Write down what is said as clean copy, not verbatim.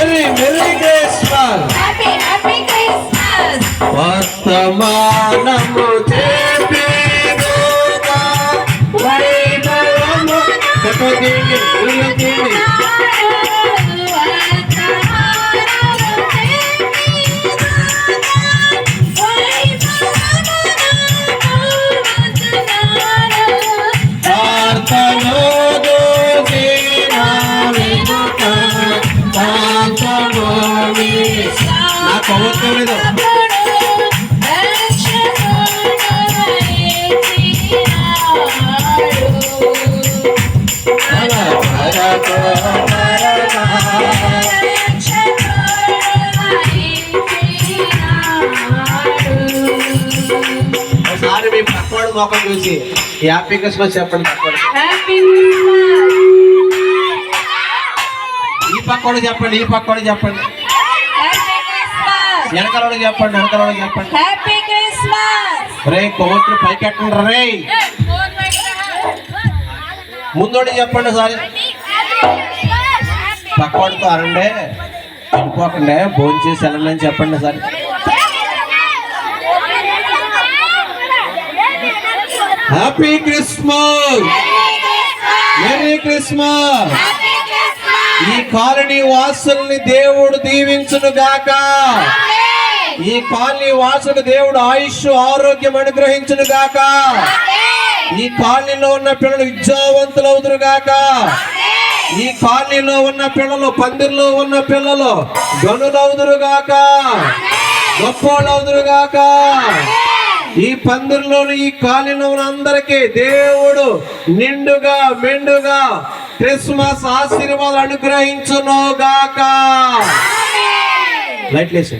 Merry merry Christmas. Happy happy Christmas. వర్తమానము చేపేదోగా వైభవము చెప్పండి ఒకసారి మీ పక్కవాడు మొక్కలు చూసి హ్యాపీ క్రిస్మస్ చెప్పండి. ఈ పక్కవాడు చెప్పండి, ఈ పక్కవాడు చెప్పండి, వెనకలోడు చెప్పండి, వెనకలోడు చెప్పండి. Happy Christmas. రే కొవ్వొత్తులు పైకెట్టండి రే. ముందోడి చెప్పండి సారీ. పక్కవాడితో అనండి, వెళ్ళిపోకండి, భోజనం చేసి వెళ్ళండి అని చెప్పండి sir. Happy Christmas, merry Christmas. ఈ కాలనీ వాసుల్ని దేవుడు దీవించును గాక. ఈ కాలనీ వాసులకు దేవుడు ఆయుష్ ఆరోగ్యం అనుగ్రహించును గాక. ఈ కాలనీలో ఉన్న పిల్లలు విద్యావంతులు అవుతురు గాక. ఈ కాలనీలో ఉన్న పిల్లలు, పందిర్లో ఉన్న పిల్లలు గనులవుదురు గాక, గొప్పోళ్ళు అవుదురు గాక. ఈ పందిర్లోని ఈ కాలనీలో ఉన్న అందరికీ దేవుడు నిండుగా మెండుగా క్రిస్మస్ ఆశీర్వాదాలు అనుగ్రహించును గాక. లైట్లేసే.